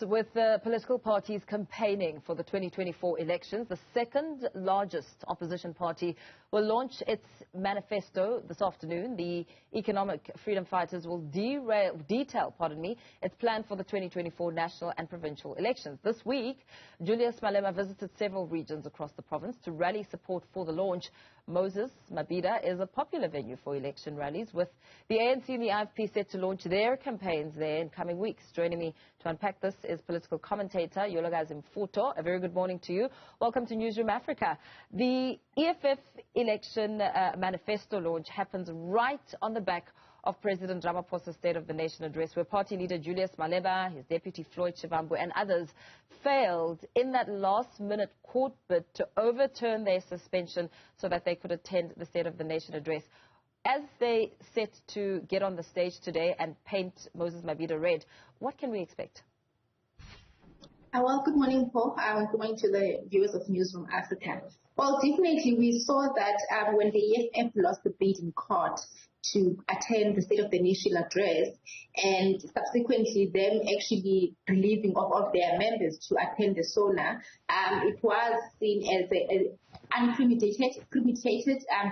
With the political parties campaigning for the 2024 elections, the second largest opposition party will launch its manifesto this afternoon. The Economic Freedom Fighters will detail its plan for the 2024 national and provincial elections. This week, Julius Malema visited several regions across the province to rally support for the launch. Moses Mabhida is a popular venue for election rallies, with the ANC and the IFP set to launch their campaigns there in coming weeks. Joining me to unpack this is political commentator Yolokazi Mfuto. A very good morning to you. Welcome to Newzroom Afrika. The EFF election manifesto launch happens right on the back of President Ramaphosa's State of the Nation address, where party leader Julius Malema, his deputy Floyd Shivambu and others failed in that last-minute court bid to overturn their suspension so that they could attend the State of the Nation address. As they set to get on the stage today and paint Moses Mabhida red, what can we expect? Well, good morning, Paul. Good morning to the viewers of Newzroom Afrika. Well, definitely we saw that when the EFF lost the bid in court to attend the State of the Nation address, and subsequently them actually relieving of all their members to attend the SONA, it was seen as an unpremeditated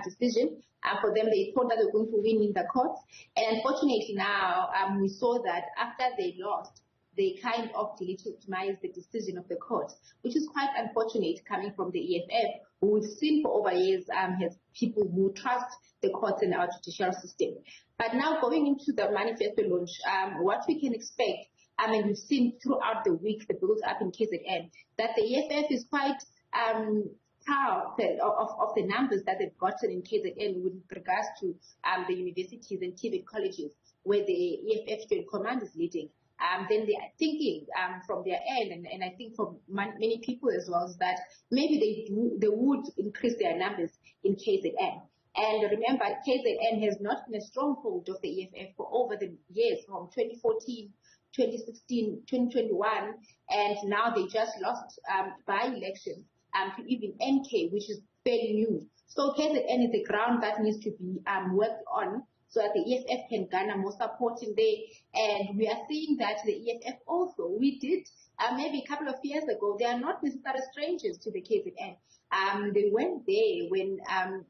decision for them. They thought that they were going to win in the courts, and unfortunately now we saw that after they lost, they kind of legitimized the decision of the court, which is quite unfortunate coming from the EFF, who we've seen for over years has people who trust the courts and our judicial system. But now going into the manifesto launch, what we can expect, we've seen throughout the week, the build-up in KZN, that the EFF is quite proud of the numbers that they've gotten in KZN with regards to the universities and TVET colleges, where the EFF Joint Command is leading. Then they are thinking from their end, and I think from many people as well, is that maybe they would increase their numbers in KZN. And remember, KZN has not been a stronghold of the EFF for over the years, from 2014, 2016, 2021, and now they just lost by-elections to even NK, which is fairly new. So KZN is the ground that needs to be worked on, so that the EFF can garner more support in there. And we are seeing that the EFF also, we did maybe a couple of years ago, they are not necessarily strangers to the KZN. They went there when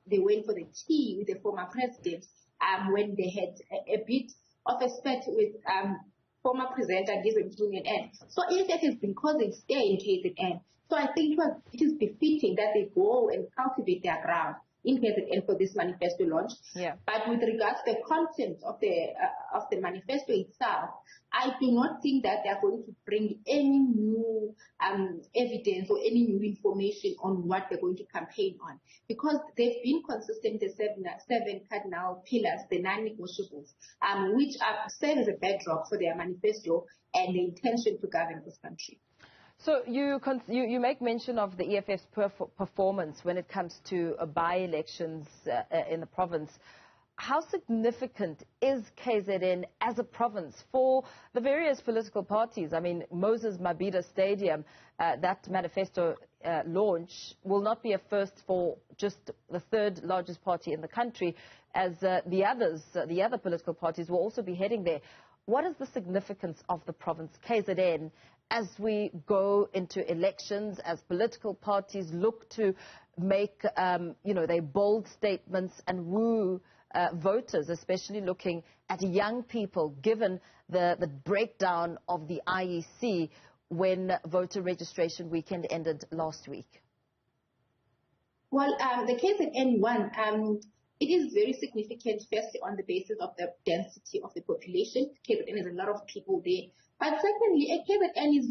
they went for the tea with the former president, when they had a bit of a spat with former presenter Newzroom Afrika. So EFF has been causing stay in KZN. So I think it is befitting that they go and cultivate their ground in KZN for this manifesto launch. Yeah. But with regards to the content of the manifesto itself, I do not think that they are going to bring any new evidence or any new information on what they're going to campaign on, because they've been consistent, the seven cardinal pillars, the non-negotiables, which serve as a bedrock for their manifesto and the intention to govern this country. So you make mention of the EFF's performance when it comes to by-elections in the province. How significant is KZN as a province for the various political parties? I mean, Moses Mabhida Stadium, that manifesto launch will not be a first for just the third largest party in the country, as the other political parties will also be heading there. What is the significance of the province, KZN, as we go into elections, as political parties look to make, their bold statements and woo voters, especially looking at young people, given the breakdown of the IEC when voter registration weekend ended last week? Well, the KZN one, it is very significant, firstly, on the basis of the density of the population. KZN has a lot of people there. But secondly, KZN is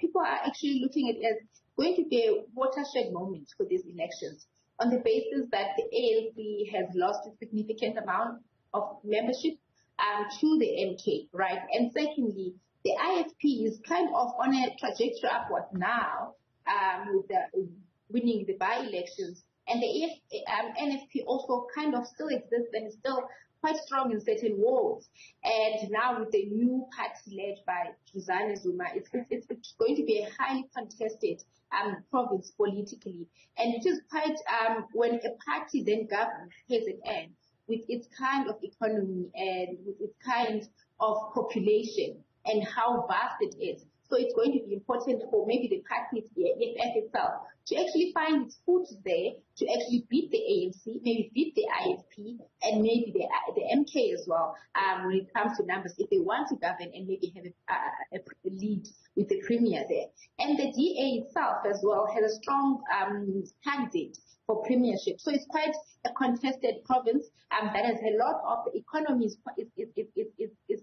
people are actually looking at it as going to be a watershed moment for these elections, on the basis that the ANC has lost a significant amount of membership to the MK, right? And secondly, the IFP is kind of on a trajectory upward now with winning the by-elections. And the NFP also kind of still exists and is still quite strong in certain wards. And now with the new party led by Zuma, it's going to be a highly contested province politically. And it is quite, when a party then governs KZN with its kind of economy and with its kind of population and how vast it is. So it's going to be important for maybe the party, the EFF itself, to actually find its foot there to actually beat the ANC, maybe beat the IFP, and maybe the MK as well, when it comes to numbers, if they want to govern and maybe have a lead with the premier there. And the DA itself as well has a strong candidate for premiership. So it's quite a contested province that has a lot of the economy is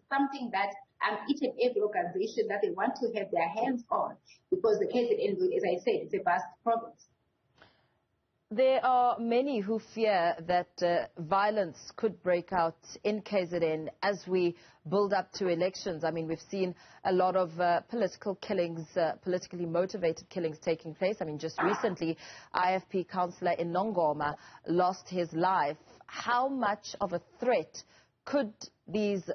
something that each and every organization that they want to have their hands on, because the KZN, as I said, is a vast province. There are many who fear that violence could break out in KZN as we build up to elections. I mean, we've seen a lot of political killings, politically motivated killings taking place. I mean, just recently, IFP councillor in Nongoma lost his life. How much of a threat could these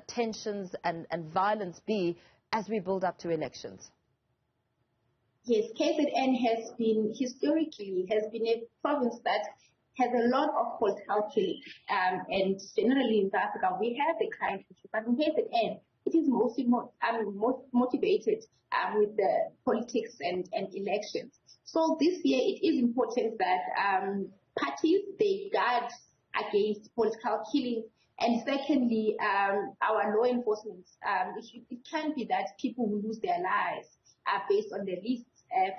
tensions and violence be as we build up to elections? Yes, KZN historically has been a province that has a lot of political killing. And generally in South Africa, we have the crime issue. But in KZN, it is mostly motivated with the politics and elections. So this year, it is important that parties, they guard against political killing. And secondly, our law enforcement, it can be that people will lose their lives based on their lists,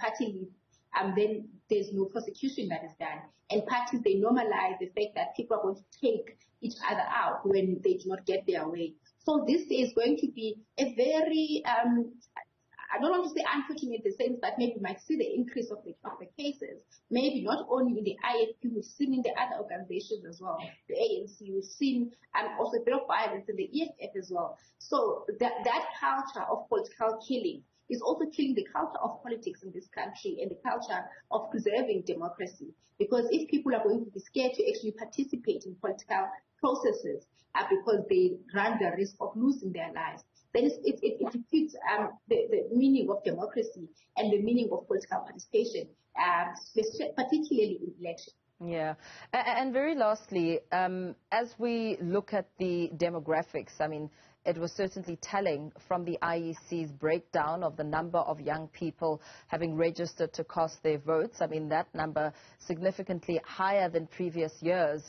party lists, then there's no prosecution that is done. And parties, they normalize the fact that people are going to take each other out when they do not get their way. So this is going to be a very, I don't want to say unfortunate in the sense that maybe we might see the increase of the cases, maybe not only in the IFP, we've seen in the other organizations as well, the ANC, we've seen also a bit of violence in the EFF as well. So that culture of political killing is also killing the culture of politics in this country and the culture of preserving democracy. Because if people are going to be scared to actually participate in political processes because they run the risk of losing their lives, then it defeats the meaning of democracy and the meaning of political participation, particularly in elections. Yeah. And very lastly, as we look at the demographics, I mean, it was certainly telling from the IEC's breakdown of the number of young people having registered to cast their votes. I mean, that number significantly higher than previous years.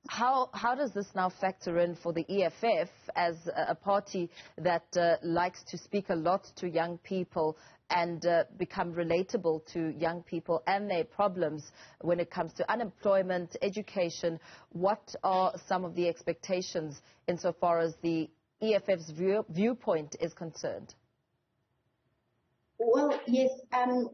How does this now factor in for the EFF as a party that likes to speak a lot to young people and become relatable to young people and their problems when it comes to unemployment, education? What are some of the expectations insofar as the EFF's viewpoint is concerned? Well, yes,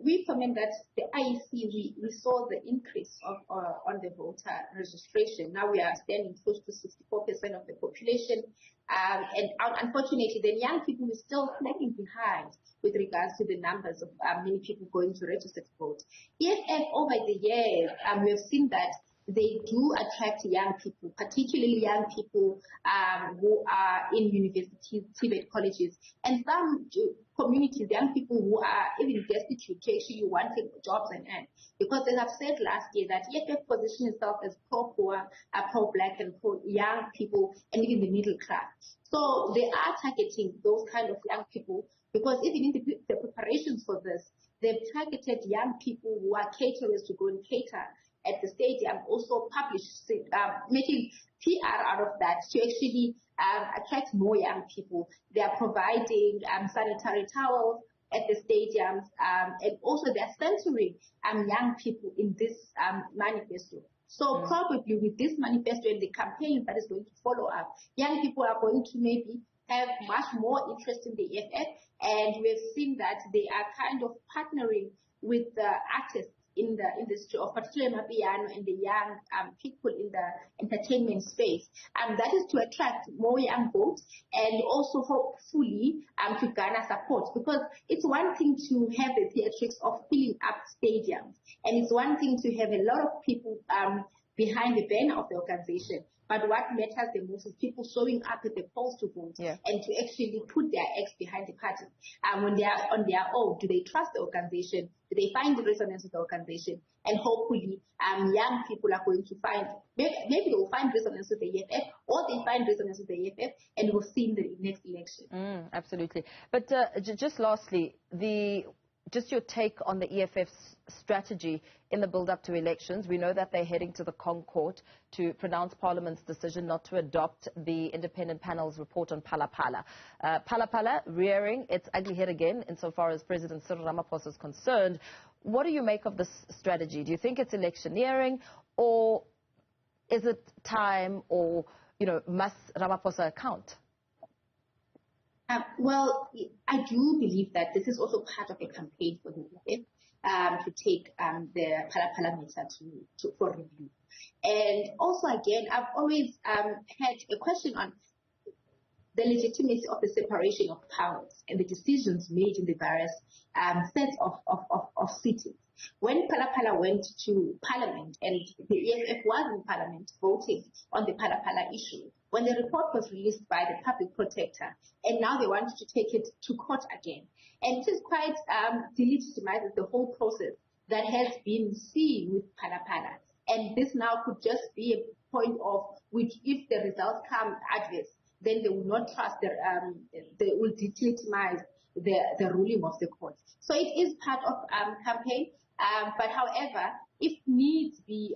we comment that the IEC, we saw the increase on the voter registration. Now we are standing close to 64% of the population. And unfortunately, the young people are still lagging behind with regards to the numbers of many people going to register to vote. EFF, over the years, we have seen that they do attract young people, particularly young people who are in universities, TVET colleges, and some communities, young people who are even destitute to actually wanting jobs and earn. Because as I've said last year, that EFF positions itself as pro-poor, pro-black and pro-young people, and even the middle class. So they are targeting those kind of young people, because even in the preparations for this, they've targeted young people who are caterers to go and cater at the stadium, also making PR out of that to actually attract more young people. They are providing sanitary towels at the stadiums, and also they're censoring young people in this manifesto. So probably with this manifesto and the campaign that is going to follow up, young people are going to maybe have much more interest in the EFF, and we've seen that they are kind of partnering with the artists in the industry, of particularly Mapiano and the young people in the entertainment space. And that is to attract more young votes and also hopefully to garner support, because it's one thing to have the theatrics of filling up stadiums, and it's one thing to have a lot of people behind the banner of the organization. But what matters the most is people showing up at the polls to vote and to actually put their eggs behind the party. When they are on their own, do they trust the organization? Do they find the resonance with the organization? And hopefully, young people are going to find, maybe they will find resonance with the EFF, or they find resonance with the EFF, and we'll see in the next election. Absolutely. But just lastly, just your take on the EFF's strategy in the build-up to elections. We know that they're heading to the Court to pronounce Parliament's decision not to adopt the independent panel's report on Phala-Phala. Phala-Phala rearing its ugly head again insofar as President Cyril Ramaphosa is concerned. What do you make of this strategy? Do you think it's electioneering, or is it time, or, must Ramaphosa account? Well, I do believe that this is also part of a campaign for the EFF to take the Phala-Phala matter for review. And also, again, I've always had a question on the legitimacy of the separation of powers and the decisions made in the various sets of cities. When Phala-Phala went to Parliament and the EFF was in Parliament voting on the Phala-Phala issue, when the report was released by the public protector, and now they wanted to take it to court again. And it is quite delegitimizes the whole process that has been seen with Phala-Phala. And this now could just be a point of which, if the results come adverse, then they will not trust they will delegitimize the ruling of the court. So it is part of campaign. But however, if needs be,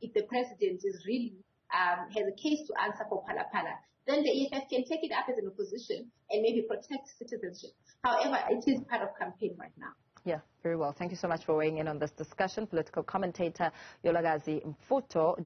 if the president is really has a case to answer for Phala-Phala, then the EFF can take it up as an opposition and maybe protect citizenship. However, it is part of campaign right now. Yeah, very well. Thank you so much for weighing in on this discussion. Political commentator Yolokazi Mfuto.